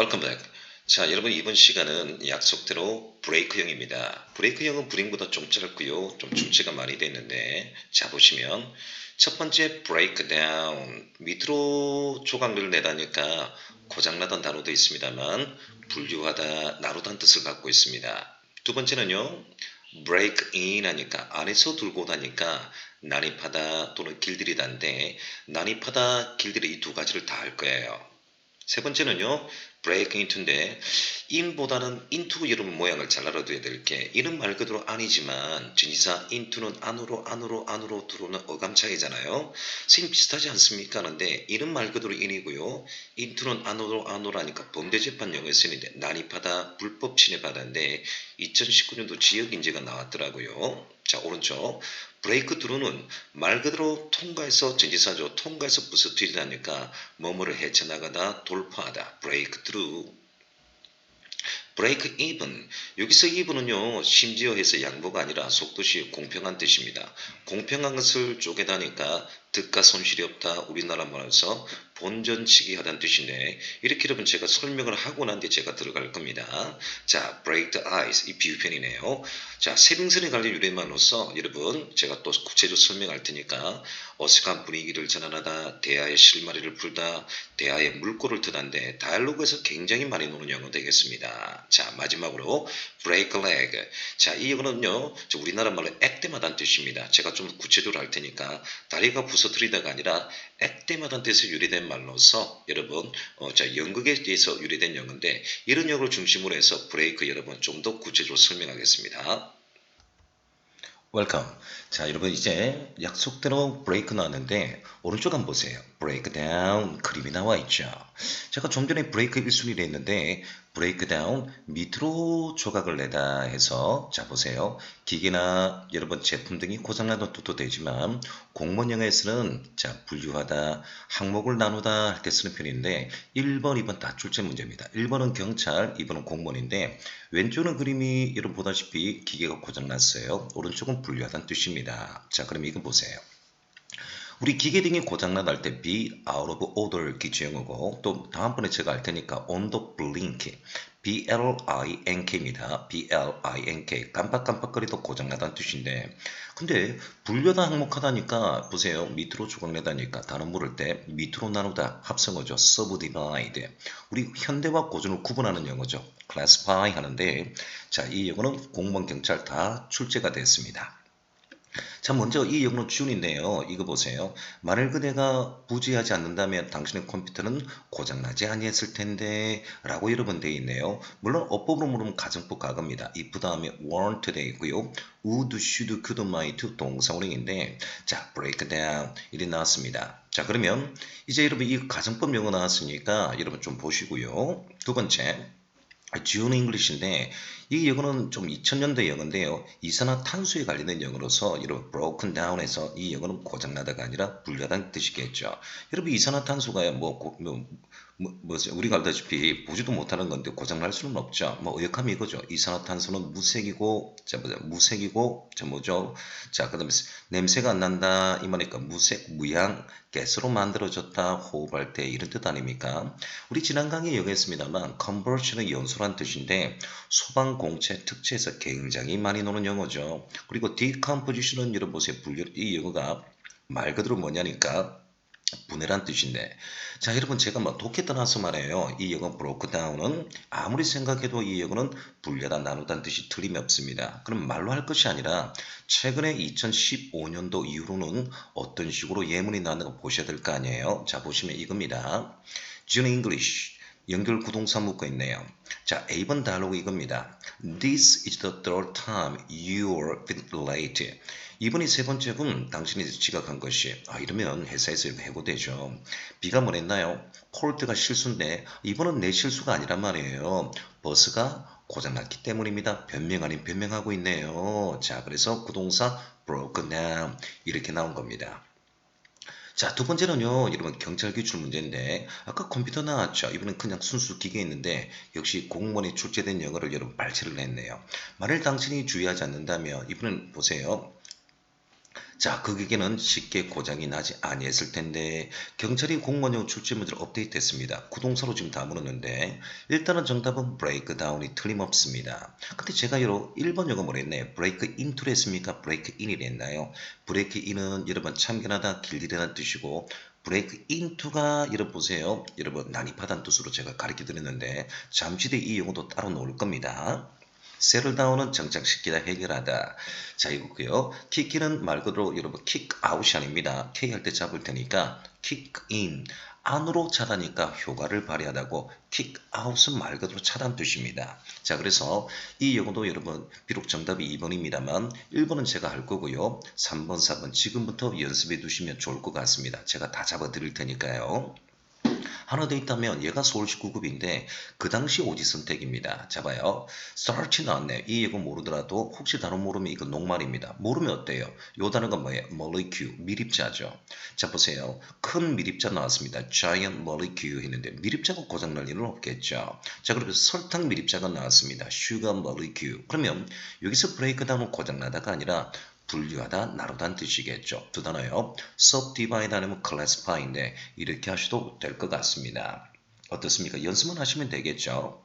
Welcome back. 자, 여러분 이번 시간은 약속대로 브레이크형입니다. 브레이크형은 브링보다 좀 짧고요. 좀 출제가 많이 됐는데 자 보시면 첫 번째 break down 밑으로 조각을 내다니까 고장나던 단어도 있습니다만 분류하다, 나누다는 뜻을 갖고 있습니다. 두 번째는요. break in 하니까 안에서 들고 오다니까 난입하다 또는 길들이다인데 난입하다, 길들이 이 두 가지를 다 할 거예요. 세 번째는요. break into인데 in보다는 into 이름 모양을 잘 알아둬야 될 게 이는 말 그대로 아니지만 전치사 into는 안으로 들어오는 어감 차이잖아요. 선생님 비슷하지 않습니까? 하는데 이는 말 그대로 in이고요. into는 안으로라니까 범죄재판 용어에 쓰는데 난입하다, 불법 침입하다인데 2019년도 지역인재가 나왔더라고요. 자 오른쪽 브레이크 드루는 말 그대로 통과해서 전치사죠. 통과해서 부서뜨리다니까 뭐뭐를 헤쳐나가다 돌파하다 브레이크 드루. 브레이크 이븐 여기서 이븐은요 심지어 해서 양보가 아니라 속뜻이 공평한 뜻입니다. 공평한 것을 쪼개다니까 득과 손실이 없다 우리나라 말에서 본전치기 하다는 뜻인데 이렇게 여러분 제가 설명을 하고 난 뒤에 제가 들어갈 겁니다. 자 break the ice 이 비유편이네요. 자 세빙선에 관련 유래만으로서 여러분 제가 또 구체적으로 설명할 테니까 어색한 분위기를 전환하다 대화의 실마리를 풀다 대화의 물꼬를 트다인데 다이얼로그에서 굉장히 많이 노는 영어 되겠습니다. 자 마지막으로 break a leg 자 이 영어는요 우리나라 말로 액땜하다는 뜻입니다. 제가 좀 구체적으로 할 테니까 다리가 부서뜨리다가 아니라 액땜하다는 뜻에서 유래된 말로서 여러분 자 연극에 대해서 유래된 영어인데 이런 영어를 중심으로 해서 브레이크 여러분 좀 더 구체적으로 설명하겠습니다. 웰컴. 자, 여러분 이제 약속대로 브레이크 나왔는데 오른쪽 한번 보세요. 브레이크 다운 그림이 나와 있죠. 제가 좀 전에 브레이크 1순위를 했는데 브레이크 다운 밑으로 조각을 내다 해서 자 보세요. 기계나 여러분 제품 등이 고장나도 뜻도 되지만 공무원 영어에서는 자 분류하다, 항목을 나누다 할 때 쓰는 편인데 1번, 2번 다 출제 문제입니다. 1번은 경찰, 2번은 공무원인데 왼쪽은 그림이 여러분 보다시피 기계가 고장났어요. 오른쪽은 분류하다는 뜻입니다. 자 그럼 이거 보세요. 우리 기계 등이 고장난 할 때 be out of order 기초영어고 또 다음번에 제가 할 테니까 on the blink blink입니다. blink 깜빡깜빡거리도 고장나다는 뜻인데 근데 분류하다 항목하다니까 보세요. 밑으로 조각내다니까 단어 물을 때 밑으로 나누다 합성어죠. subdivide 우리 현대와 고전을 구분하는 영어죠. classify 하는데 자 이 영어는 공무원 경찰 다 출제가 됐습니다. 자, 먼저 이 영어는 준인데요. 이거 보세요. 만일 그대가 부지하지 않는다면 당신의 컴퓨터는 고장나지 아니했을 텐데 라고 여러 번 되어 있네요. 물론 어법으로 물으면 가정법 과거입니다. if 다음에 weren't 되어 있고요. would, should, could, might 동사원형인데 자, break down 일이 나왔습니다. 자, 그러면 이제 여러분 이 가정법 영어 나왔으니까 여러분 좀 보시고요. 두 번째 June English인데 이 영어는 좀 2000년대 영어인데요. 이산화탄소에 관련된 영어로서 여러분 broken down에서 이 영어는 고장나다가 아니라 불려다는 뜻이겠죠. 여러분 이산화탄소가 우리가 알다시피 보지도 못하는 건데 고장날 수는 없죠. 뭐 의역하면 이거죠. 이산화탄소는 무색이고 자 뭐죠? 자 그다음에 냄새가 안 난다 이 말이니까 무색 무향 가스로 만들어졌다 호흡할 때 이런 뜻 아닙니까? 우리 지난 강의에 얘기했습니다만 conversion은 연소란 뜻인데 소방공채 특채에서 굉장히 많이 노는 영어죠. 그리고 decomposition은 여러분 보세요. 이 영어가 말 그대로 뭐냐니까 분해란 뜻인데 자 여러분 제가 뭐 독해 떠나서 말해요. 이 영어 broke down은 아무리 생각해도 이 영어는 분려다 나누다는 뜻이 틀림이 없습니다. 그럼 말로 할 것이 아니라 최근에 2015년도 이후로는 어떤 식으로 예문이 나오는가 보셔야 될 거 아니에요. 자 보시면 이겁니다. June English 연결 구동사 묶어 있네요. 자, A번 다이alogue 이겁니다. This is the third time you're been late. 이번이 세 번째군 당신이 지각한 것이. 이러면 회사에서 해고되죠. B가 뭐랬나요? 폴트가 실수인데 이번은 내 실수가 아니란 말이에요. 버스가 고장났기 때문입니다. 변명 아닌 변명하고 있네요. 자, 그래서 구동사 broken down 이렇게 나온 겁니다. 자, 두 번째는요, 여러분 경찰 기출 문제인데 아까 컴퓨터 나왔죠. 이번엔 그냥 순수 기계 있는데 역시 공무원이 출제된 영어를 여러분 발췌를 했네요. 만일 당신이 주의하지 않는다면 이번엔 보세요. 자, 그게는 쉽게 고장이 나지 아니했을 텐데 경찰이 공무원용 출제문제를 업데이트했습니다. 구동사로 지금 다 물었는데 일단은 정답은 브레이크다운이 틀림없습니다. 근데 제가 여러 1번 영어 뭐랬나요? 브레이크 인투를 했습니까? 브레이크 인이라 했나요? 브레이크 인은 여러분 참견하다 길들이라는 뜻이고 브레이크 인투가 여러분 보세요. 여러분 난입하다는 뜻으로 제가 가르쳐 드렸는데 잠시 뒤에 이 용어도 따로 나올 겁니다. 세틀다운은 정착시키다 해결하다. 자 이거고요. 킥인은 말 그대로 여러분 킥아웃이 아닙니다. K 할 때 잡을 테니까 킥인 안으로 차다니까 효과를 발휘하다고 킥아웃은 말 그대로 차단 뜻입니다. 자 그래서 이 용어도 여러분 비록 정답이 2번입니다만 1번은 제가 할 거고요. 3번 4번 지금부터 연습해 두시면 좋을 것 같습니다. 제가 다 잡아 드릴 테니까요. 하나 더 있다면 얘가 서울시 9급인데 그 당시 오지 선택입니다. 자 봐요. starch 나왔네. 이 이거 모르더라도 혹시 단어 모르면 이거 녹말입니다. 모르면 어때요? 요 단어가 뭐예요? molecule, 미립자죠. 자 보세요. 큰 미립자 나왔습니다. giant molecule 했는데 미립자가 고장날 일은 없겠죠. 자 그리고 설탕 미립자가 나왔습니다. sugar molecule. 그러면 여기서 breakdown은 고장나다가 아니라 분류하다, 나누다는 뜻이겠죠. 두 단어요. subdivide 아니면 classify인데 이렇게 하셔도 될 것 같습니다. 어떻습니까? 연습만 하시면 되겠죠.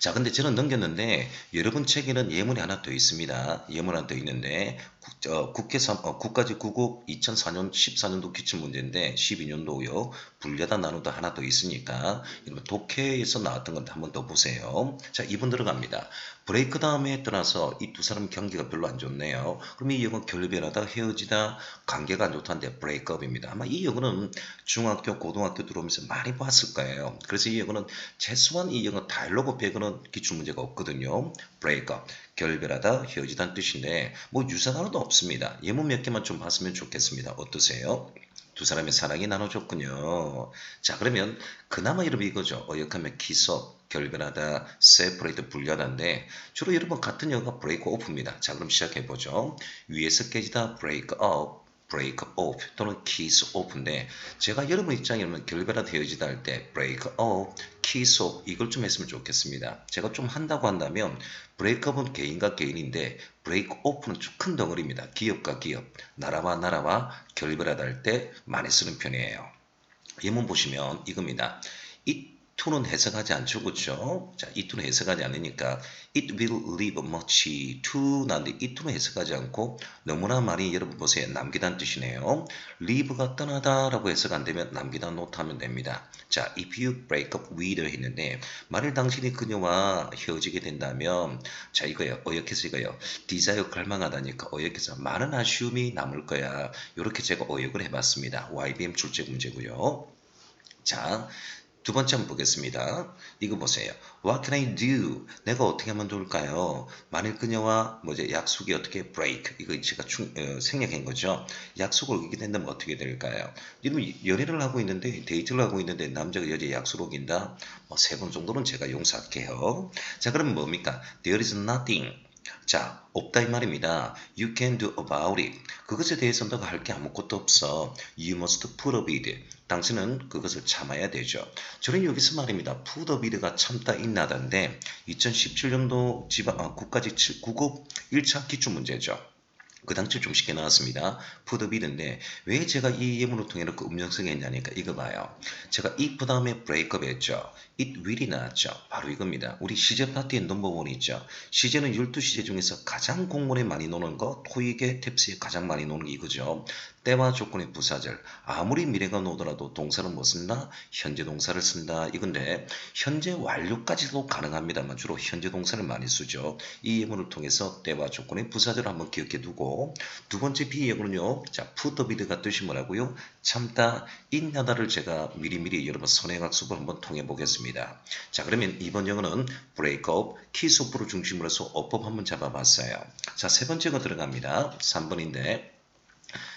자, 근데 저는 넘겼는데 여러분 책에는 예문이 하나 더 있습니다. 예문 하나 더 있는데 국가지 구급 2004년 14년도 기출 문제인데 12년도요. 분류하다 나누다 하나 더 있으니까 여러분 독해에서 나왔던 건 한번 더 보세요. 자, 2번 들어갑니다. 브레이크 다음에 떠나서 이 두 사람 관계가 별로 안 좋네요. 그럼 이 영어 결별하다 헤어지다 관계가 안 좋다는데 브레이크업입니다. 아마 이 영어는 중학교 고등학교 들어오면서 많이 봤을 거예요. 그래서 이 영어는 최소한 이 영어 다이로그 배우는 기출 문제가 없거든요. 브레이크업 결별하다 헤어지다는 뜻인데 뭐 유사 단어도 없습니다. 예문 몇 개만 좀 봤으면 좋겠습니다. 어떠세요? 두 사람의 사랑이 나눠졌군요. 자 그러면 그나마 여러분 이거죠. 어역하면 기속, 결별하다, separate 분리하다인데 주로 여러분 같은 영어가 break off입니다. 자 그럼 시작해보죠. 위에서 깨지다 break up, break off 또는 kiss off인데 제가 여러분 입장이면 결별하다 헤어지다 할 때 break up, kiss off 이걸 좀 했으면 좋겠습니다. 제가 좀 한다고 한다면 break up은 개인과 개인인데 break off는 큰 덩어리입니다. 기업과 기업, 나라와 나라와 결별하다 할 때 많이 쓰는 편이에요. 예문 보시면 이겁니다. It to는 해석하지 않죠, 그렇죠? 자, it to는 해석하지 않으니까 it will leave much to 나는데 it to는 해석하지 않고 너무나 많이 여러분 보세요. 남기다는 뜻이네요. leave가 떠나다라고 해석 안 되면 남기다 놓다면 됩니다. 자, if you break up with 했는데 만일 당신이 그녀와 헤어지게 된다면 자 이거요. 어역해서 이거요. desire 갈망하다니까 어역해서 많은 아쉬움이 남을 거야. 이렇게 제가 어역을 해봤습니다. YBM 출제 문제고요. 자, 두 번째 한번 보겠습니다. 이거 보세요. What can I do? 내가 어떻게 하면 좋을까요? 만일 그녀와 뭐지 약속이 어떻게 break 이거 제가 생략한 거죠. 약속을 어기게 된다면 어떻게 될까요? 여러분 연애를 하고 있는데 데이트를 하고 있는데 남자가 여자 약속을 어긴다. 뭐 세 번 정도는 제가 용서할게요. 자, 그러면 뭡니까? There is nothing. 자, 없다 이 말입니다. You can do about it. 그것에 대해서 너가 할 게 아무것도 없어. You must put up with it. 당신은 그것을 참아야 되죠. 저는 여기서 말입니다. put up with가 참다 인나다인데 2017년도 국가직 9급 1차 기출문제죠. 그 당시 좀 쉽게 나왔습니다. 푸드빌인데 왜 제가 이 예문을 통해 놓고 음정성이 했냐니까 이거 봐요. 제가 if 다음에 breakup 했죠. it will이 나왔죠. 바로 이겁니다. 우리 시제 파트의 넘버원 있죠. 시제는 12시제 중에서 가장 공문에 많이 노는 거 토익에 탭스에 가장 많이 노는 게 이거죠. 때와 조건의 부사절 아무리 미래가 오더라도 동사는 뭐 쓴다? 현재 동사를 쓴다 이건데 현재 완료까지도 가능합니다만 주로 현재 동사를 많이 쓰죠. 이 예문을 통해서 때와 조건의 부사절을 한번 기억해 두고 두 번째 비예문은요. 자, put up with가 뜻이 뭐라고요? 참다, 인하다를 제가 미리미리 여러분 선행학습을 한번 통해 보겠습니다. 자, 그러면 이번 영어는 break up, kiss off를 중심으로 해서 어법 한번 잡아봤어요. 자, 세 번째 거 들어갑니다. 3번인데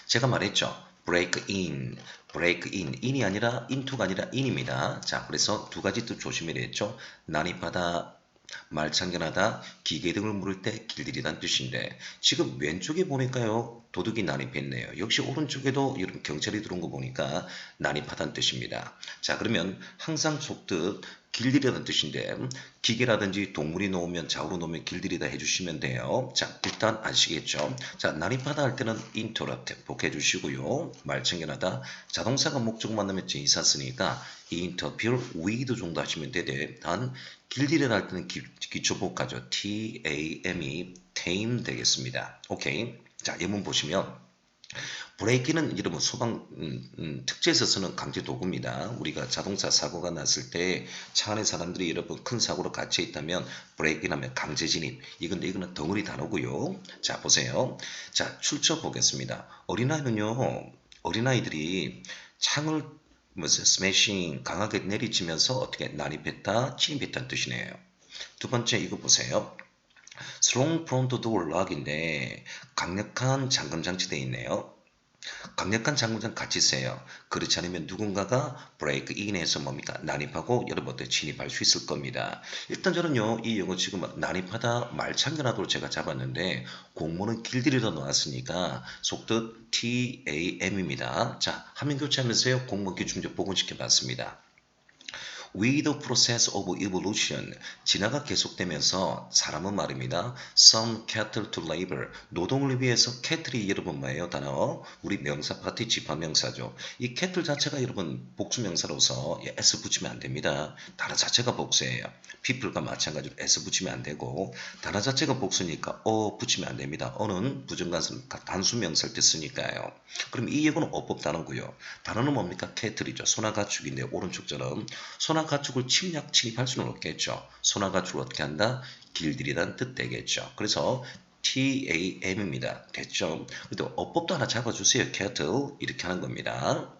제가 말했죠. break in, break in, in이 아니라 into가 아니라 in입니다. 자, 그래서 두 가지 뜻 조심해야 했죠. 난입하다, 말참견하다, 기계 등을 물을 때 길들이다는 뜻인데 지금 왼쪽에 보니까요. 도둑이 난입했네요. 역시 오른쪽에도 이런 경찰이 들어온 거 보니까 난입하다는 뜻입니다. 자, 그러면 항상 속뜻 길들이라는 뜻인데 기계라든지 동물이 놓으면 좌우로 놓으면 길들이다 해주시면 돼요. 자, 일단 아시겠죠? 자, 난입하다 할 때는 interrupt 복해 주시고요. 말 챙겨나다 자동사가 목적만 나면 제이사 쓰니까 interfere with 정도 하시면 되되 단 길들이다 할 때는 기초복하죠. T-A-M이 tame 되겠습니다. 오케이. 자, 예문 보시면 브레이크는 이름은 소방 특제에서 쓰는 강제 도구입니다. 우리가 자동차 사고가 났을 때 차 안에 사람들이 여러분 큰 사고로 갇혀 있다면 브레이크라면 강제 진입. 이거는 덩어리 단어고요. 자 보세요. 자 출처 보겠습니다. 어린아이들이 창을 스매싱 강하게 내리치면서 어떻게 난입했다, 침입했다는 뜻이네요. 두 번째 이거 보세요. Strong front door lock인데 강력한 잠금 장치되어 있네요. 강력한 장구장 같이 써요. 그렇지 않으면 누군가가 브레이크 인해서 뭡니까? 난입하고 여러분들 진입할 수 있을 겁니다. 일단 저는요, 이 영어 지금 난입하다 말창근하도록 제가 잡았는데 공모는 길들이다 나왔으니까 속뜻 TAM입니다. 자, 화면 교체하면서요, 공모 기준적 복원시켜 봤습니다. With the process of evolution, 진화가 계속되면서 사람은 말입니다. Some cattle to labor, 노동을 위해서 cattle이 여러분 뭐예요? 단어 우리 명사 파티 집합명사죠. 이 cattle 자체가 여러분 복수명사로서 s 붙이면 안 됩니다. 단어 자체가 복수예요. people과 마찬가지로 s 붙이면 안 되고 단어 자체가 복수니까 붙이면 안 됩니다. 어는 부정관수 단수명사일 때 쓰니까요. 그럼 이 예고는 어법 단어고요. 단어는 뭡니까? cattle이죠. 소나 가축인데 오른쪽처럼 소나 가축을 침입할 수는 없겠죠. 소나 가축을 어떻게 한다? 길들이다는 뜻 되겠죠. 그래서 TAM입니다. 됐죠? 그래도 어법도 하나 잡아주세요. cattle 이렇게 하는 겁니다.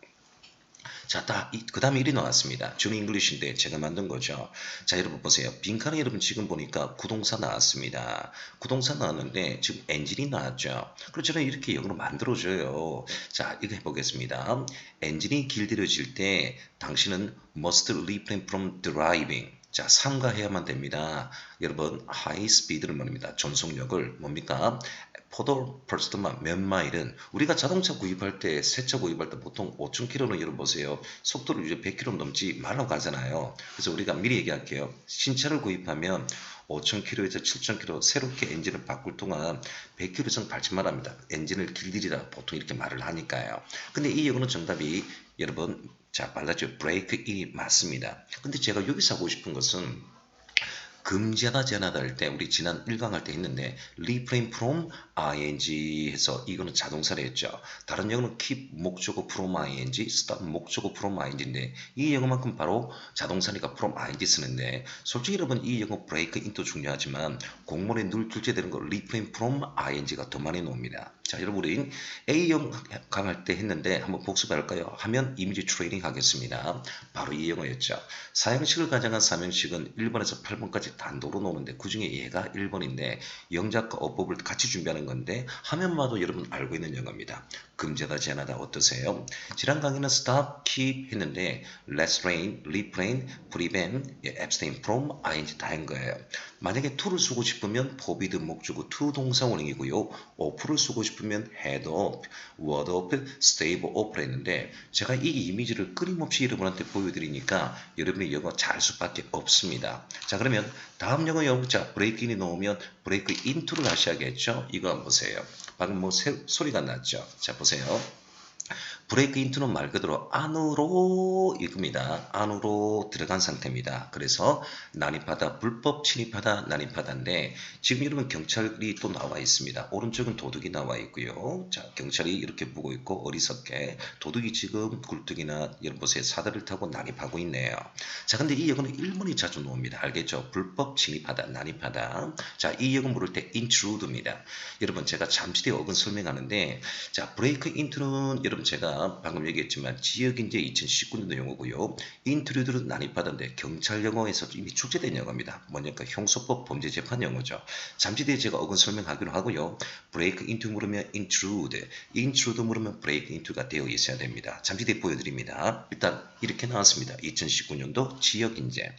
자, 그 다음에 일이 나왔습니다. 준 잉글리시인데 제가 만든 거죠. 자, 여러분 보세요. 빈칸에 여러분 지금 보니까 구동사 나왔습니다. 구동사 나왔는데 지금 엔진이 나왔죠. 그래서 저는 이렇게 영어로 만들어줘요. 자, 이거 해보겠습니다. 엔진이 길들여질 때 당신은 must refrain from driving. 자, 삼가해야만 됩니다. 여러분, high speed를 말합니다. 전속력을 뭡니까? 포도 퍼스트만 몇 마일은 우리가 자동차 구입할 때 새 차 구입할 때 보통 5,000km는 여러분 보세요. 속도를 이제 100km 넘지 말라고 하잖아요. 그래서 우리가 미리 얘기할게요. 신차를 구입하면 5,000km에서 7,000km 새롭게 엔진을 바꿀 동안 100km 이상 밟지 말합니다. 엔진을 길들이라 보통 이렇게 말을 하니까요. 근데 이 영어는 정답이 여러분 자 빨라져 브레이크 인이 맞습니다. 근데 제가 여기서 하고 싶은 것은 금지하다 제한하다 할 때 우리 지난 1강 할 때 했는데 refrain from ing 해서 이거는 자동사를 했죠. 다른 영어는 keep 목적어 from ing, stop 목적어 from ing인데 이 영어만큼 바로 자동사니까 from ing 쓰는데 솔직히 여러분 이 영어 break into 중요하지만 공문에 늘 출제되는 거 refrain from ing가 더 많이 나옵니다. 자 여러분 우리 A형 강할 때 했는데 한번 복습할까요? 하면 이미지 트레이닝 하겠습니다. 바로 이 영어였죠. 사형식을 가정한 사명식은 1번에서 8번까지 단도로 노는데 그 중에 얘가 1번인데 영작과 어법을 같이 준비하는 건데 화면마도 여러분 알고 있는 영어입니다. 금지하다 제한하다 어떠세요? 지난 강의는 stop, keep 했는데 restrain, refrain, prevent, abstain from, ing 다 한 거예요. 만약에 to를 쓰고 싶으면 forbid 목적어 to 동사 원형이고요. off를 쓰고 싶으면 head off, word off, stave off 했는데 제가 이 이미지를 끊임없이 여러분한테 보여드리니까 여러분이 영어 잘 수밖에 없습니다. 자 그러면 다음 영어 영자 브레이크인이 나오면 브레이크 인투를 하셔야겠죠. 이거 한번 보세요. 방금 뭐 소리가 났죠. 자 보세요. 브레이크 인투는 말 그대로 안으로 이겁니다. 안으로 들어간 상태입니다. 그래서 난입하다, 불법 침입하다, 난입하다인데 지금 여러분 경찰이 또 나와 있습니다. 오른쪽은 도둑이 나와 있고요. 자 경찰이 이렇게 보고 있고 어리석게 도둑이 지금 굴뚝이나 여러분 보세요. 사다리를 타고 난입하고 있네요. 자 근데 이 역은 1번이 자주 나옵니다. 알겠죠? 불법 침입하다, 난입하다. 자 이 역은 모를 때 intrude입니다. 여러분 제가 잠시 뒤에 어근 설명하는데 자 브레이크 인투는 여러분 제가 방금 얘기했지만 지역인재 2019년도 영어고요. 인트루드는 난입하던데 경찰 영어에서 이미 출제된 영어입니다. 뭐냐니까 형소법 범죄재판 영어죠. 잠시 뒤에 제가 어근 설명하기로 하고요. 브레이크 인투 물으면 intrude, intrude 물으면 브레이크 인투가 되어 있어야 됩니다. 잠시 뒤에 보여드립니다. 일단 이렇게 나왔습니다. 2019년도 지역인재.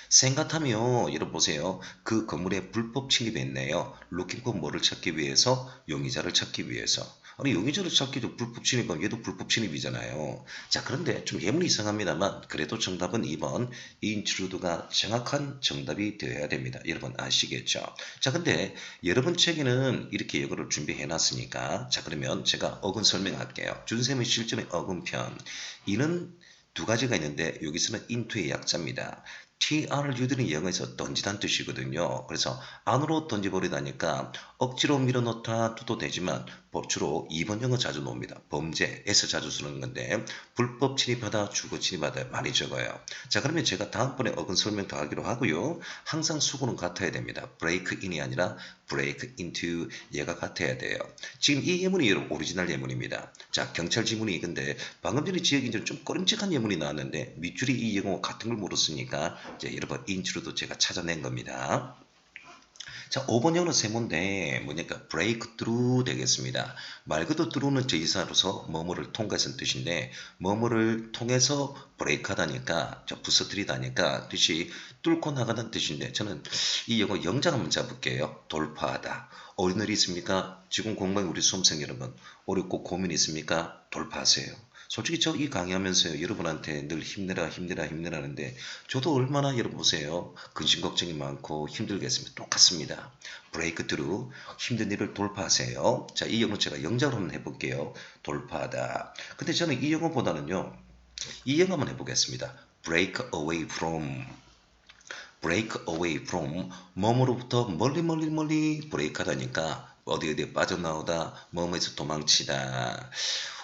생각하며 여러분 보세요. 그 건물에 불법 침입했네요. looking for 뭐를 찾기 위해서? 용의자를 찾기 위해서. 아니 용의자를 찾기도 불법 침입하면 얘도 불법 침입이잖아요. 자 그런데 좀 예문이 이상합니다만 그래도 정답은 2번 intrude가 정확한 정답이 되어야 됩니다. 여러분 아시겠죠? 자 근데 여러분 책에는 이렇게 이거를 준비해 놨으니까 자 그러면 제가 어근 설명할게요. 준쌤의 실전의 어근편 이는 두 가지가 있는데 여기서는 into의 약자입니다. TRU들은 영어에서 던지다는 뜻이거든요. 그래서 안으로 던져버리다니까 억지로 밀어넣다 둬도 되지만 주로 2번 영어 자주 나옵니다. 범죄에서 자주 쓰는 건데 불법 침입하다, 주거 침입하다 많이 적어요. 자 그러면 제가 다음번에 어근 설명 더 하기로 하고요. 항상 수고는 같아야 됩니다. break in이 아니라 break into 얘가 같아야 돼요. 지금 이 예문이 여러분 오리지널 예문입니다. 자 경찰 지문이 이건데 방금 전에 지역인들은 좀 꺼림칙한 예문이 나왔는데 밑줄이 이 영어 같은 걸 물었으니까 이제 여러분 인트로도 제가 찾아낸 겁니다. 자, 5번 영어는 세모인데 뭐냐니까 break through 되겠습니다. 말 그대로 through는 제이사로서 뭐뭐를 통과해서 뜻인데 뭐뭐를 통해서 break 하다니까 부서뜨리다니까 뜻이 뚫고 나가는 뜻인데 저는 이 영어 영작 한번 잡을게요. 돌파하다. 어려운 일이 있습니까? 지금 공부한 우리 수험생 여러분 어렵고 고민 있습니까? 돌파하세요. 솔직히 저 이 강의하면서 여러분한테 늘 힘내라 힘내라 힘내라 하는데 저도 얼마나 여러분 보세요. 근심 걱정이 많고 힘들겠습니다. 똑같습니다. 브레이크 트루 힘든 일을 돌파하세요. 자, 이 영어 제가 영작으로 한번 해볼게요. 돌파하다. 근데 저는 이 영어보다는요. 이 영어 한번 해보겠습니다. break away from break away from 뭐뭐로부터 멀리 멀리 멀리 브레이크 하다니까 어디 어디에 빠져나오다 뭐뭐에서 도망치다.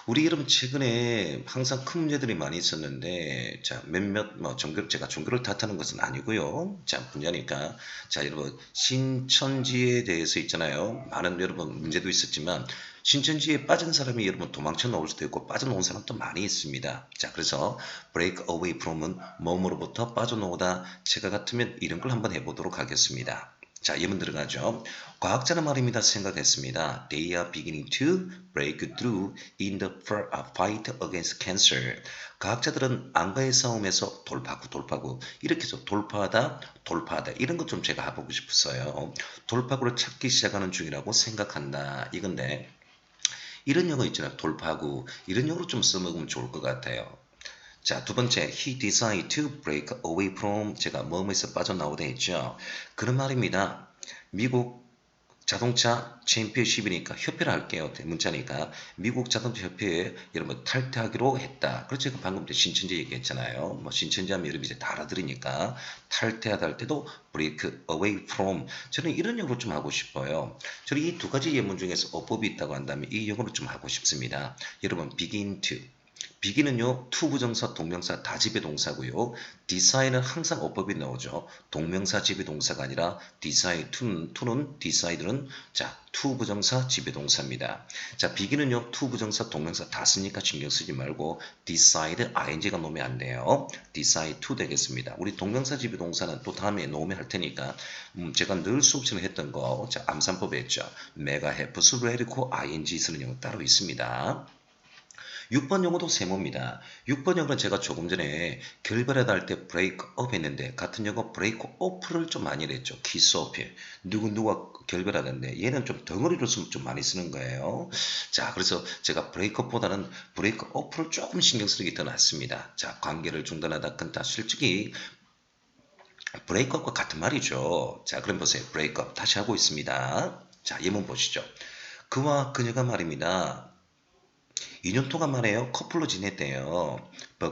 우리 여러분 최근에 항상 큰 문제들이 많이 있었는데 자 몇몇 뭐 종교 제가 종교를 탓하는 것은 아니고요. 자 분야니까 자 여러분 신천지에 대해서 있잖아요. 많은 여러분 문제도 있었지만 신천지에 빠진 사람이 여러분 도망쳐 나올 수도 있고 빠져나온 사람도 많이 있습니다. 자 그래서 break away from은 몸으로부터 빠져나오다 제가 같으면 이런 걸 한번 해보도록 하겠습니다. 자, 예문 들어가죠. 과학자는 말입니다. 생각했습니다. They are beginning to break through in the fight against cancer. 과학자들은 암과의 싸움에서 돌파구 이렇게 해서 돌파하다 이런 것 좀 제가 해보고 싶었어요. 돌파구를 찾기 시작하는 중이라고 생각한다 이건데 이런 영어 있잖아요. 돌파구 이런 영어로 좀 써먹으면 좋을 것 같아요. 자, 두 번째, he decided to break away from 제가 뭐뭐에서 빠져나오다 했죠. 그런 말입니다. 미국 자동차 챔피언십이니까 협회를 할게요. 문자니까 미국 자동차 협회에 여러분 탈퇴하기로 했다. 그렇죠. 방금 신천지 얘기했잖아요. 뭐 신천지 하면 여러분 이제 다 알아들으니까 탈퇴하다 할 때도 break away from 저는 이런 영어로 좀 하고 싶어요. 저는 이 두 가지 예문 중에서 어법이 있다고 한다면 이 영어로 좀 하고 싶습니다. 여러분 begin to 비기는요, to 부정사, 동명사, 다지배 동사고요. decide는 항상 어법이 나오죠. 동명사, 지배 동사가 아니라 decide, to는 decide는 자, to 부정사, 지배 동사입니다. 자, 비기는요, to 부정사, 동명사 다 쓰니까 신경 쓰지 말고 decide, ing가 놓으면 안 돼요. decide to 되겠습니다. 우리 동명사, 지배 동사는 또 다음에 놓으면 할 테니까 제가 늘 수업시간에 했던 거, 자, 암산법에 했죠. 메가, have, 수를 해놓고 ing 쓰는 경우 따로 있습니다. 6번 용어도 세모입니다. 6번 용어는 제가 조금 전에 결별하다 할 때 break up 했는데 같은 용어 break off를 좀 많이 했죠. kiss off. 누구누가 결별하던데 얘는 좀 덩어리로 좀 많이 쓰는 거예요. 자, 그래서 제가 break up보다는 break off를 조금 신경 쓰는 게 더 낫습니다. 자, 관계를 중단하다 끊다. 솔직히 break up과 같은 말이죠. 자, 그럼 보세요. break up 다시 하고 있습니다. 자, 예문 보시죠. 그와 그녀가 말입니다. 2년 동안 말해요. 커플로 지냈대요.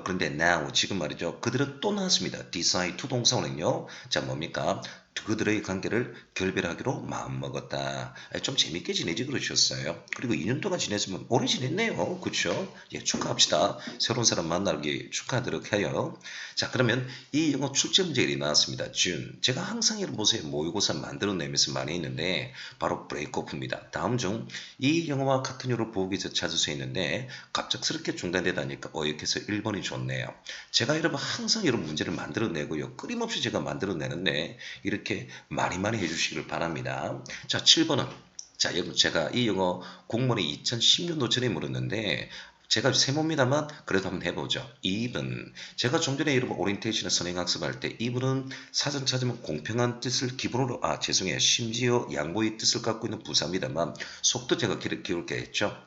그런데 now 지금 말이죠. 그들은 또 나왔습니다. decide to 동사원은요. 자 뭡니까? 그들의 관계를 결별하기로 마음먹었다. 좀 재밌게 지내지 그러셨어요. 그리고 2년 동안 지냈으면 오래 지냈네요. 그렇죠? 예, 축하합시다. 새로운 사람 만나기 축하하도록 해요. 자 그러면 이 영어 출제 문제일이 나왔습니다. 준. 제가 항상 여러분 보세요. 모의고사 만들어내면서 많이 있는데 바로 브레이크오프입니다. 다음 중 이 영어와 같은 영어를 보기에서 자주 쓰이는데 갑작스럽게 중단되다니까 어역해서 1번이 좋네요. 제가 여러분 항상 여러분 문제를 만들어내고요. 끊임없이 제가 만들어내는데 이렇게 많이 해주시길 바랍니다. 자 7번은 자 여러분 제가 이 영어 공무원이 2010년도 전에 물었는데 제가 세모입니다만 그래도 한번 해보죠. even. 제가 좀 전에 여러분 오리엔테이션을 선행학습할 때 even은 사전 찾으면 공평한 뜻을 기본으로 죄송해요. 심지어 양보의 뜻을 갖고 있는 부사입니다만 속도 제가 기울게 했죠.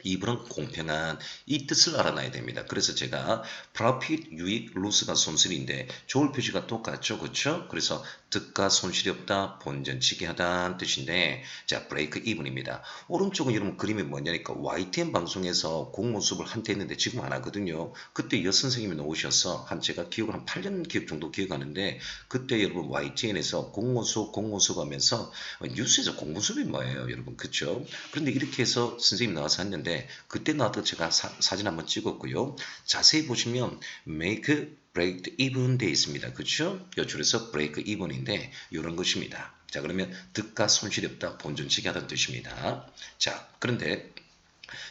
이분은 공평한 이 뜻을 알아놔야 됩니다. 그래서 제가 profit, 유익, los가 손실인데 조울 표시가 똑같죠. 그렇죠? 그래서 득과 손실이 없다, 본전치기 하다는 뜻인데 자, break even입니다. 오른쪽은 여러분 그림이 뭐냐니까 YTN 방송에서 공모수업을 한때 했는데 지금 안 하거든요. 그때 여선생님이 나오셔서 한 제가 기억을 한 8년 기억 정도 기억하는데 그때 여러분 YTN에서 공모수업 하면서 뉴스에서 공모수업이 뭐예요 여러분 그쵸? 그런데 이렇게 해서 선생님 나와서 했는데 그때 나왔던 제가 사진 한번 찍었고요. 자세히 보시면 make break even 돼 있습니다. 그렇죠? 요 줄에서 break even인데 이런 것입니다. 자 그러면 득과 손실이 없다 본전치기 하다는 뜻입니다. 자 그런데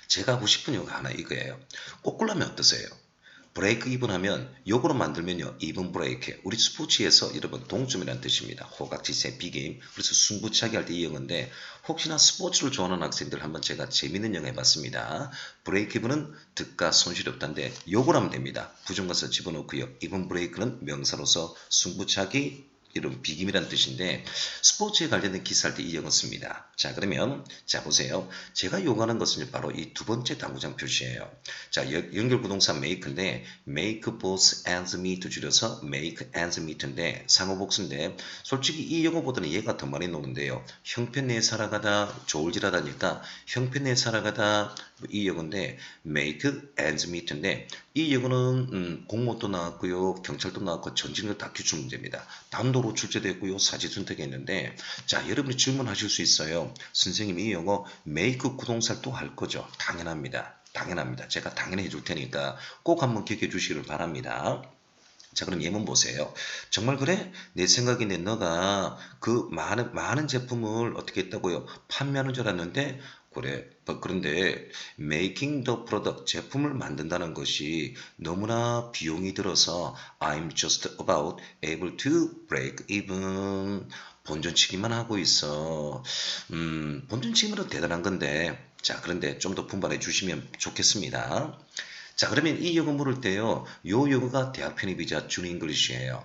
제가 하고 싶은 요가 하나 이거예요. 꼬꾸라면 어떠세요? 브레이크 이븐 하면 요거로 만들면요. 이븐 브레이크. 우리 스포츠에서 여러분 동점이라는 뜻입니다. 호각지세 비게임. 그래서 승부차기 할 때 이 영어인데 혹시나 스포츠를 좋아하는 학생들 한번 제가 재밌는 영어 해봤습니다. 브레이크 이븐은 득과 손실이 없다는데 요걸 하면 됩니다. 부정가서 집어넣고요. 이븐 브레이크는 명사로서 승부차기 이런 비김이라는 뜻인데 스포츠에 관련된 기사할 때 이 영어 씁니다. 자 그러면 자 보세요. 제가 요구하는 것은 바로 이 두 번째 당구장 표시예요. 자 연결부동사 make인데 make both ends meet 줄여서 make ends meet인데 상호복수인데 솔직히 이 영어보다는 얘가 더 많이 노는데요. 형편 내에 살아가다 조울질하다니까 형편 내에 살아가다 이 영어인데 make ends meet인데 이 영어는 공무원도 나왔고요. 경찰도 나왔고 전직을 다 규출 문제입니다. 단도로 출제됐고요. 사지 선택했는데 자 여러분이 질문하실 수 있어요. 선생님 이 영어 make 구동사를 또 할 거죠. 당연합니다. 당연합니다. 제가 당연히 해줄 테니까 꼭 한번 기억해 주시기를 바랍니다. 자 그럼 예문 보세요. 정말 그래? 내 생각인데 너가 그 많은 제품을 어떻게 했다고요? 판매하는 줄 알았는데 그래. 그런데 making the product 제품을 만든다는 것이 너무나 비용이 들어서 I'm just about able to break even 본전치기만 하고 있어. 본전치기는 대단한 건데 자 그런데 좀 더 분발해 주시면 좋겠습니다. 자 그러면 이 영어 물을 때요. 요 영어가 대학 편입이자 준잉글리시예요.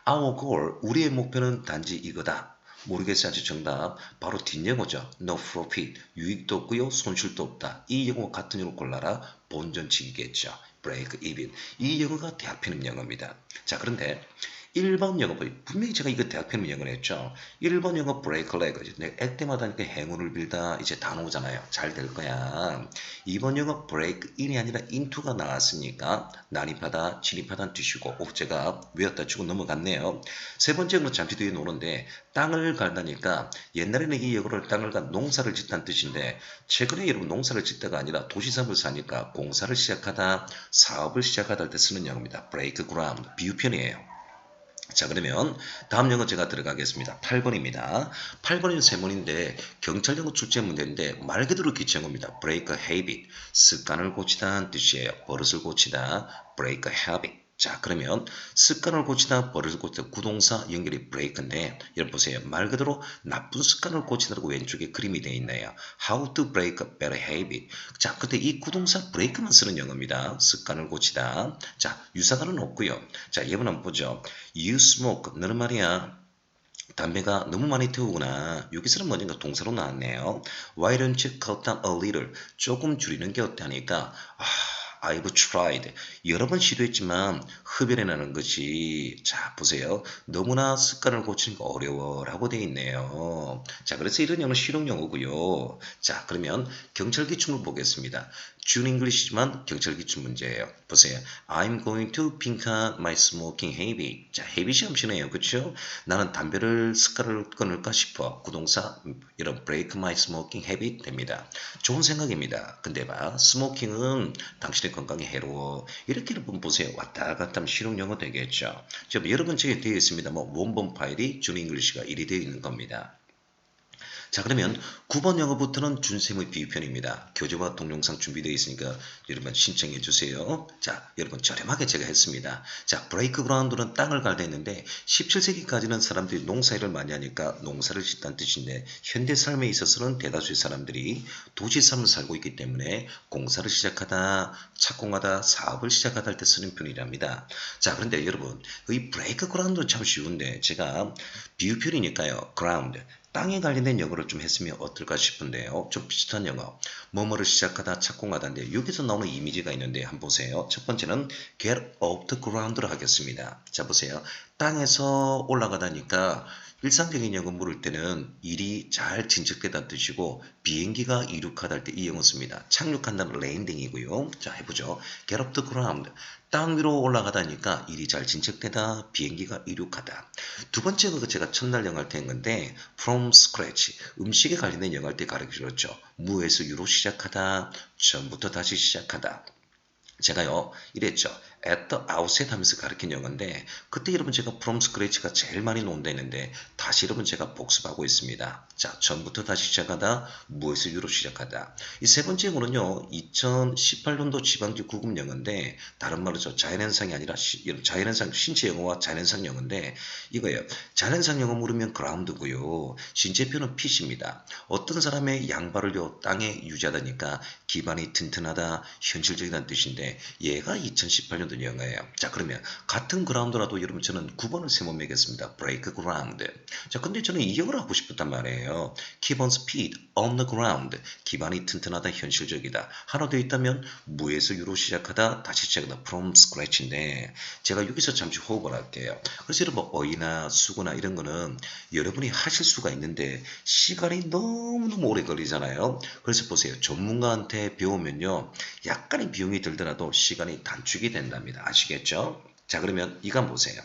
Our goal 우리의 목표는 단지 이거다. 모르겠어요. 아직 정답. 바로 뒷영어죠. No profit. 유익도 없고요. 손실도 없다. 이 영어 같은 영어 골라라. 본전치기겠죠. break even. 이 영어가 대학 편입 영어입니다. 자 그런데 1번 영어 분명히 제가 이거 대학 편입 영어를 했죠. 1번 영어 break leg. 내가 애 때마다 이렇게 행운을 빌다 이제 다 나오잖아요. 잘 될 거야. 2번 영어 break in이 아니라 into가 나왔으니까 난입하다, 진입하다는 뜻이고 제가 외웠다 치고 넘어갔네요. 세 번째 영어는 잠시 뒤에 노는데 땅을 갈다니까 옛날에는 이 영어를 땅을 가 농사를 짓다는 뜻인데 최근에 여러분 농사를 짓다가 아니라 도시사업을 사니까 공사를 시작하다, 사업을 시작하다 할 때 쓰는 영어입니다. break ground, 비유편이에요. 자 그러면 다음 영어 제가 들어가겠습니다. 8번입니다. 8번은 세문인데 경찰 영어 출제 문제인데 말 그대로 기체어입니다. break a habit 습관을 고치다는 뜻이에요. 버릇을 고치다 break a habit. 자 그러면 습관을 고치다 버릇을 고치다 구동사 연결이 break인데 여러분 보세요. 말 그대로 나쁜 습관을 고치다라고 왼쪽에 그림이 되어 있네요. How to break a bad habit. 자 근데 이 구동사 break만 쓰는 영어입니다. 습관을 고치다. 자 유사가는 없고요. 자 예문 한번 보죠. You smoke. 너는 말이야. 담배가 너무 많이 태우구나. 여기서는 뭐니까 동사로 나왔네요. Why don't you cut down a little? 조금 줄이는 게 어때 하니까 I've tried. 여러 번 시도했지만 흡연이 나는 것이 자 보세요. 너무나 습관을 고치는 거 어려워라고 돼 있네요. 자 그래서 이런 영어는 실용 영어고요. 자 그러면 경찰 기출을 보겠습니다. 준 잉글리시지만 경찰 기출 문제예요. 보세요. I'm going to pick up my smoking habit. 자 habit이 함수네요. 그렇죠? 나는 담배를 습관을 끊을까 싶어. 구동사 이런 break my smoking habit 됩니다. 좋은 생각입니다. 근데 봐 스모킹은 당신의 건강에 해로워. 이렇게 여러분 보세요. 왔다 갔다 하면 실용 영어 되겠죠. 지금 여러 번째 되어 있습니다. 뭐 원본 파일이 준 잉글리시가 1이 되어 있는 겁니다. 자, 그러면 9번 영어부터는 준쌤의 비유편입니다. 교재와 동영상 준비되어 있으니까 여러분 신청해 주세요. 자, 여러분 저렴하게 제가 했습니다. 자, 브레이크 그라운드는 땅을 갈다 했는데 17세기까지는 사람들이 농사일을 많이 하니까 농사를 짓다는 뜻인데 현대 삶에 있어서는 대다수의 사람들이 도시 삶을 살고 있기 때문에 공사를 시작하다, 착공하다, 사업을 시작하다 할 때 쓰는 편이랍니다. 자, 그런데 여러분 이 브레이크 그라운드는 참 쉬운데 제가 비유편이니까요. 그라운드 땅에 관련된 영어를 좀 했으면 어떨까 싶은데요. 좀 비슷한 영어. 뭐뭐를 시작하다, 착공하다인데 여기서 나오는 이미지가 있는데 한번 보세요. 첫 번째는 get off the ground로 하겠습니다. 자, 보세요. 땅에서 올라가다니까 일상적인 영어 물을 때는 일이 잘 진척되다는 뜻이고 비행기가 이륙하다 할 때 이 영어 씁니다. 착륙한다는 랜딩이고요. 자, 해보죠. get off the ground. 땅 위로 올라가다니까 일이 잘 진척되다, 비행기가 이륙하다. 두 번째 그 제가 첫날 영어 할 때 한 건데 from scratch 음식에 관련된 영어 할 때 가르쳐줬죠. 무에서 유로 시작하다, 처음부터 다시 시작하다. 제가요 이랬죠. at the outset 하면서 가르친 영어인데 그때 여러분 제가 from scratch가 제일 많이 논다는데 다시 여러분 제가 복습하고 있습니다. 자, 처음부터 다시 시작하다, 무에서 유로 시작하다. 이 세 번째 영어는요 2018년도 지방직 구급 영어인데 다른 말로 저 자연현상이 아니라 자연현상 신체 영어와 자연현상 영어인데 이거예요. 자연현상 영어 물으면 ground고요. 신체표는 pit입니다. 어떤 사람의 양발을요 땅에 유지하다니까 기반이 튼튼하다, 현실적이라는 뜻인데 얘가 2018년도 영어예요. 자, 그러면 같은 그라운드라도 여러분 저는 9번을 세모 매겠습니다. break ground. 자, 근데 저는 이 영어를 하고 싶었단 말이에요. keep on speed on the ground. 기반이 튼튼하다, 현실적이다. 하나 더 있다면 무에서 유로 시작하다, 다시 시작하다, from scratch인데 제가 여기서 잠시 호흡을 할게요. 그래서 여러분 어휘나 수구나 이런 거는 여러분이 하실 수가 있는데 시간이 너무너무 오래 걸리잖아요. 그래서 보세요. 전문가한테 배우면요. 약간의 비용이 들더라도 시간이 단축이 된답니다. 아시겠죠? 자, 그러면 이거 한번 보세요.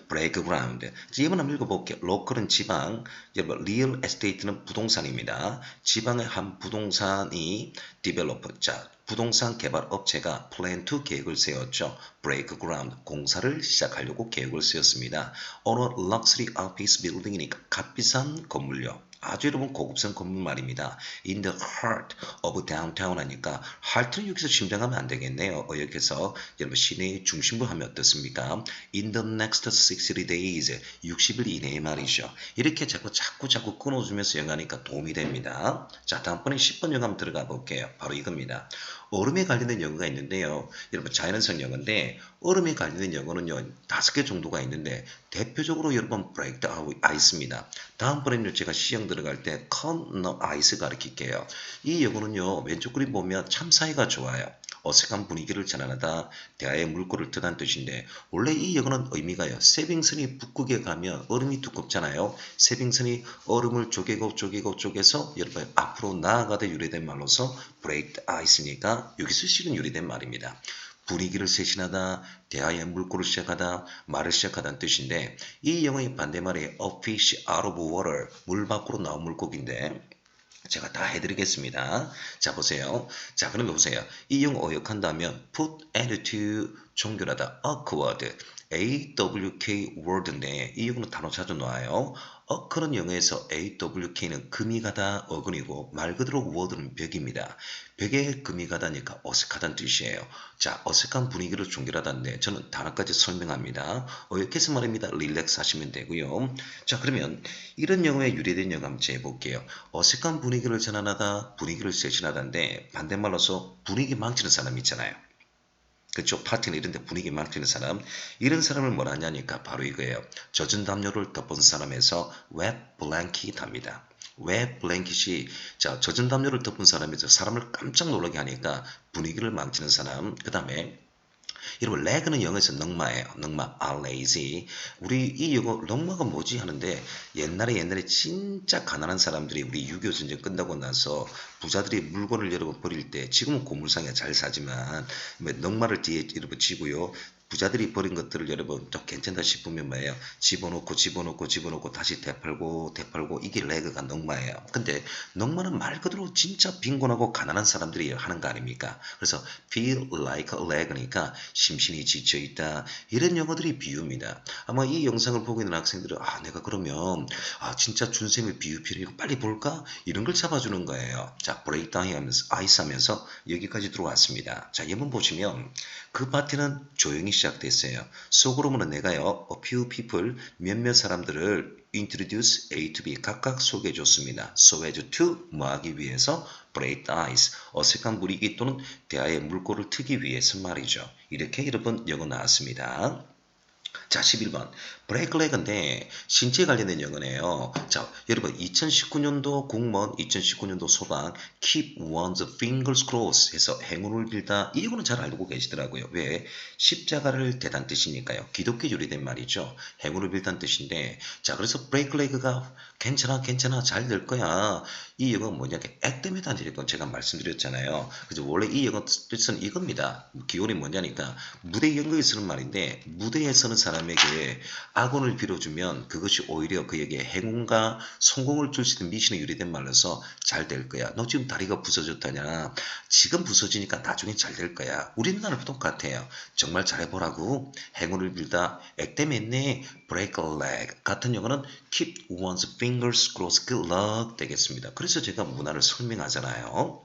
break ground. 이번 한번 읽어볼게요. lokal은 지방, real estate는 부동산입니다. 지방의 한 부동산이 developer, 자, 부동산 개발 업체가 plan to 계획을 세웠죠. break ground, 공사를 시작하려고 계획을 세웠습니다. on a luxury office building이니까 값비싼 건물요. 아주 여러분 고급스러운 건물 말입니다. In the heart of downtown 하니까 heart는 여기서 심장하면 안 되겠네요. 여기서 여러분 시내의 중심부 하면 어떻습니까? In the next 60 days 60일 이내에 말이죠. 이렇게 자꾸 끊어주면서 영어하니까 도움이 됩니다. 자, 다음번에 10번 영어 한번 들어가 볼게요. 바로 이겁니다. 얼음에 관련된 영어가 있는데요. 여러분 자연성 영어인데 얼음에 관련된 영어는요 5개 정도가 있는데 대표적으로 여러분 break the ice입니다. 다음번에는 제가 시험 들어갈 때 con the ice 가르칠게요. 이 영어는요 왼쪽 그림 보면 참 사이가 좋아요. 어색한 분위기를 전환하다, 대화의 물꼬를 트다는 뜻인데 원래 이 영어는 의미가요. 세빙선이 북극에 가면 얼음이 두껍잖아요. 세빙선이 얼음을 쪼개서 여러분 앞으로 나아가다 유래된 말로서 break the ice니까 여기서 실은 유래된 말입니다. 분위기를 쇄신하다, 대화의 물꼬를 시작하다, 말을 시작하다는 뜻인데 이 영어의 반대말이 a fish out of water, 물 밖으로 나온 물고기인데 제가 다 해드리겠습니다. 자, 보세요. 자, 그러면 보세요. 이 영어 어역한다면 put attitude, 종결하다, awkward, AWK word인데 이 영어는 단어 자주 나와요. 그런 영어에서 AWK는 금이 가다 어근이고 말 그대로 word는 벽입니다. 벽에 금이 가다니까 어색하다는 뜻이에요. 자, 어색한 분위기를 종결하다인데 저는 단어까지 설명합니다. 이렇게 해서 말입니다. 릴렉스 하시면 되고요. 자, 그러면 이런 영어에 유래된 영어 한번 해볼게요. 어색한 분위기를 전환하다, 분위기를 쇄신하다인데 반대말로서 분위기 망치는 사람 있잖아요. 그쪽 파티나 이런 데 분위기 망치는 사람, 이런 사람을 뭐라 하냐니까 바로 이거예요. 젖은 담요를 덮은 사람에서 wet blanket 합니다. wet blanket이 자 젖은 담요를 덮은 사람에서 사람을 깜짝 놀라게 하니까 분위기를 망치는 사람. 그 다음에 여러분 레그는 영어에서 넝마예요. 넝마, lazy. 우리 이 영어 넝마가 뭐지 하는데 옛날에 진짜 가난한 사람들이 우리 6.25 전쟁 끝나고 나서 부자들이 물건을 여러분 버릴 때 지금은 고물상에 잘 사지만 넉마를 뒤에 여러분 지고요. 부자들이 버린 것들을 여러분 좀 괜찮다 싶으면 뭐예요? 집어넣고 다시 되팔고 이게 레그가 넉마예요. 근데 넉마는 말 그대로 진짜 빈곤하고 가난한 사람들이 하는 거 아닙니까? 그래서 feel like a leg니까 심신이 지쳐있다. 이런 용어들이 비유입니다. 아마 이 영상을 보고 있는 학생들은 내가 그러면 진짜 준쌤의 비유 필요니까 빨리 볼까? 이런 걸 잡아주는 거예요. 자, 브레이크다운 하면서 아이스 하면서 여기까지 들어왔습니다. 자, 예문 보시면 그 파티는 조용히 시작됐어요. 속으로는 내가요, a few people, 몇몇 사람들을 introduce A to B 각각 소개해 줬습니다. So as to 뭐 하기 위해서 break the ice, 어색한 분위기 또는 대화의 물꼬를 트기 위해서 말이죠. 이렇게 여러분 영어 나왔습니다. 자, 11번. 브레이크 레그인데 신체 관련된 영어네요. 자, 여러분 2019년도 공무원, 2019년도 소방 keep one's fingers crossed 해서 행운을 빌다. 이 영어는 잘 알고 계시더라고요. 왜? 십자가를 대단 뜻이니까요. 기독교 유래된 말이죠. 행운을 빌다는 뜻인데 자, 그래서 브레이크 레그가 괜찮아 잘 될 거야. 이 영어 뭐냐? 액땜에다 드릴 건 제가 말씀드렸잖아요. 그래서 원래 이 영어 뜻은 이겁니다. 기원이 뭐냐니까 무대 연극에 쓰는 말인데 무대에 서는 사람에게 악운을 빌어주면 그것이 오히려 그에게 행운과 성공을 줄 수 있는 미신에 유래된 말로서 잘 될 거야. 너 지금 다리가 부서졌다냐? 지금 부서지니까 나중에 잘 될 거야. 우리나라도 똑같아요. 정말 잘해보라고 행운을 빌다 액땜했네. break a leg 같은 영어는 keep one's fingers crossed good luck 되겠습니다. 그래서 제가 문화를 설명하잖아요.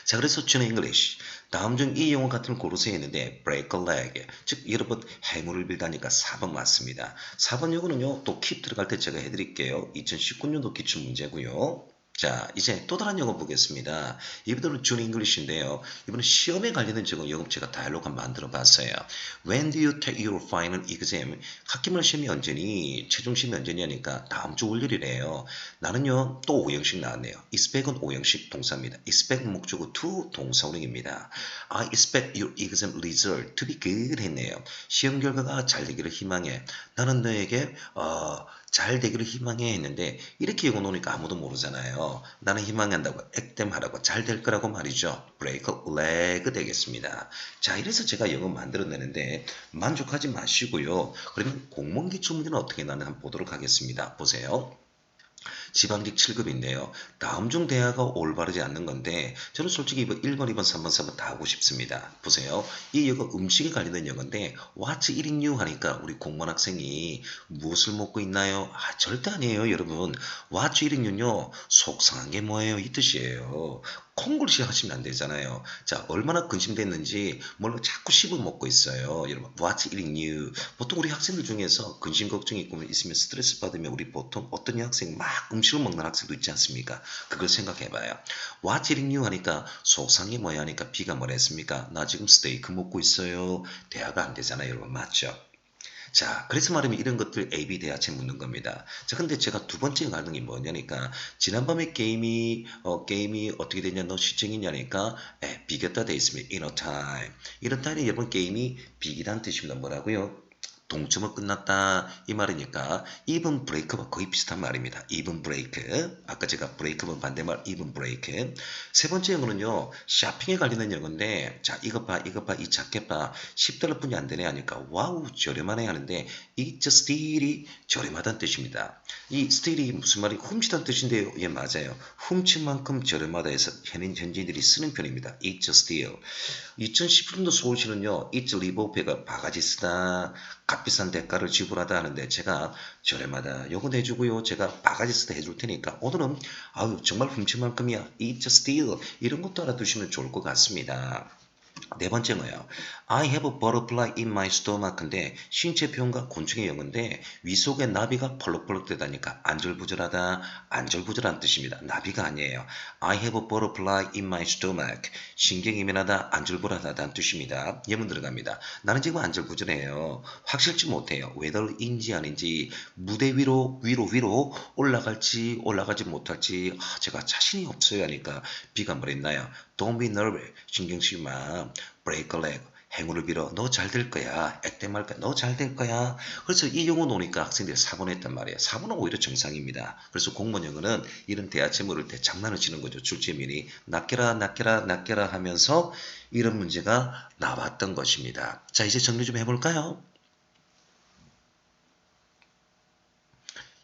자, 그래서 June English 다음 중 이 용어 같은 걸 고르세요 했는데 break a leg 즉 여러분 행운을 빌다니까 4번 맞습니다. 4번 요거는요 또 keep 들어갈 때 제가 해드릴게요. 2019년도 기출 문제고요. 자, 이제 또 다른 영어 보겠습니다. 이번에는 June English인데요. 이번엔 시험에 관련된 영어 제가 다이얼로그 한번 만들어 봤어요. When do you take your final exam? 학기말 시험이 언제니? 최종 시험이 언제니 하니까 다음 주 월요일이래요. 나는요 또 5형식 나왔네요. expect은 5형식 동사입니다. expect 목적어 to 동사원형입니다. I expect your exam result to be good 했네요. 시험 결과가 잘 되기를 희망해. 나는 너에게 잘 되기를 희망해 했는데 이렇게 영어 놓으니까 아무도 모르잖아요. 나는 희망한다고 액땜하라고 잘 될 거라고 말이죠. break a leg 되겠습니다. 자, 이래서 제가 영어 만들어내는데 만족하지 마시고요. 그러면 공무원 기출 문제는 어떻게 나오는지 한번 보도록 하겠습니다. 보세요. 지방직 7급인데요. 다음 중 대화가 올바르지 않는 건데 저는 솔직히 1번, 2번, 3번, 4번 다 하고 싶습니다. 보세요. 이 영어 음식에 관련된 영어인데 What's eating you 하니까 우리 공무원 학생이 무엇을 먹고 있나요? 절대 아니에요, 여러분. What's eating you는요. 속상한 게 뭐예요? 이 뜻이에요. 콩글씨 하시면 안 되잖아요. 자, 얼마나 근심됐는지 뭘로 자꾸 씹어 먹고 있어요. 여러분, what's eating you? 보통 우리 학생들 중에서 근심 걱정이 있으면 스트레스 받으면 우리 보통 어떤 학생 막 음식을 먹는 학생도 있지 않습니까? 그걸 생각해봐요. what's eating you 하니까 속상이 뭐야 하니까 B가 뭐라 했습니까? 나 지금 스테이크 먹고 있어요. 대화가 안 되잖아요, 여러분. 맞죠? 자, 그래서 말하면 이런 것들 A, B 대화체 묻는 겁니다. 자, 근데 제가 두 번째 가능이 뭐냐니까, 지난밤에 게임이 어떻게 되냐, 너 시청이냐니까, 비겼다 돼 있습니다. in a time. 이런 타임에 여러분 게임이 비기다는 뜻입니다. 뭐라고요? 동점은 끝났다 이 말이니까 even break와 거의 비슷한 말입니다. even break 아까 제가 break는 반대말 even break 세 번째 영어는요 쇼핑에 관련된 영어인데 자 이것 봐 이 자켓 봐 $10뿐이 안 되네 하니까 와우 저렴하네 하는데 it's steal이 저렴하다는 뜻입니다. 이 steal이 무슨 말이 훔치다는 뜻인데요. 예 맞아요. 훔친 만큼 저렴하다 해서 현지인들이 쓰는 편입니다. it's steal 2010년도 서울시는요 it's live off가 바가지 쓰다 값비싼 대가를 지불하다 하는데 제가 저렴하다 요거 내주고요 제가 바가지 쓰다 해줄 테니까 오늘은 아유 정말 훔친 만큼이야 it's a steal 이런 것도 알아두시면 좋을 것 같습니다. 네 번째 뭐예요? I have a butterfly in my stomach인데 신체 표현과 곤충의 영어인데 위 속에 나비가 펄럭펄럭 되다니까 안절부절한 뜻입니다. 나비가 아니에요. I have a butterfly in my stomach. 신경이 예민하다, 안절부절하다는 뜻입니다. 예문 들어갑니다. 나는 지금 안절부절해요. 확실치 못해요. whether인지 아닌지 무대 위로 올라갈지 올라가지 못할지 제가 자신이 없어요 하니까 B가 뭐랬나요? Don't be nervous. 신경 쓰지 마. break a leg. 행운을 빌어 너 잘 될 거야. 액땜 말 거야. 너 잘 될 거야. 그래서 이 영어 노니까 학생들이 4번 했단 말이에요. 4번은 오히려 정상입니다. 그래서 공무원 영어는 이런 대화체 물을 때 장난을 치는 거죠. 출제민이 낚여라 낚여라 낚여라 하면서 이런 문제가 나왔던 것입니다. 자, 이제 정리 좀 해볼까요?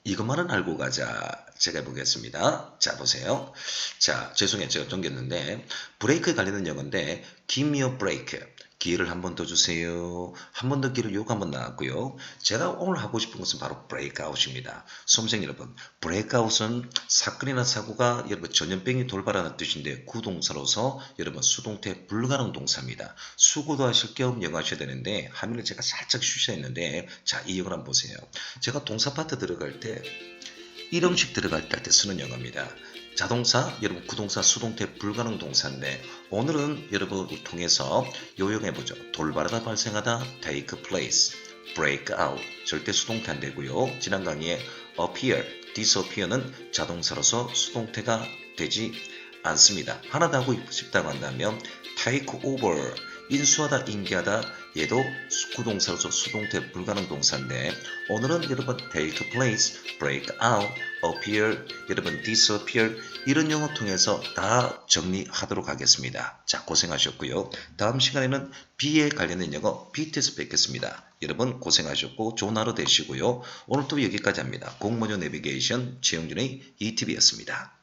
이것만은 알고 가자. 제가 해보겠습니다. 자, 보세요. 자, 죄송해요. 제가 넘겼는데 브레이크에 관련된 영어인데 give me a break. 기회를 한 번 더 주세요. 한 번 더 기회를 요구 한번 나왔고요. 제가 오늘 하고 싶은 것은 바로 브레이크아웃입니다. 수험생 여러분, 브레이크아웃은 사건이나 사고가 여러분 전염병이 돌발하는 뜻인데 구동사로서 여러분 수동태 불가능 동사입니다. 수고도 하실 겸 영어 하셔야 되는데 화면을 제가 살짝 쉬셨는데 자, 이 영어를 한번 보세요. 제가 동사 파트 들어갈 때 일음식 들어갈 때 쓰는 영어입니다. 자동사, 여러분 구동사, 수동태, 불가능 동사인데 오늘은 여러분을 통해서 요용해보죠. 돌발하다, 발생하다, take place, break out, 절대 수동태 안 되고요. 지난 강의에 appear, disappear는 자동사로서 수동태가 되지 않습니다. 하나 더 하고 싶다고 한다면 take over, 인수하다, 인계하다, 얘도 구동사로서 수동태 불가능 동사인데 오늘은 여러분 take place, break out, appear, 여러분 disappear 이런 영어 통해서 다 정리하도록 하겠습니다. 자, 고생하셨고요. 다음 시간에는 B에 관련된 영어 B테스트 뵙겠습니다. 여러분 고생하셨고 좋은 하루 되시고요. 오늘 또 여기까지 합니다. 공무원 내비게이션 최영준의 ETV였습니다.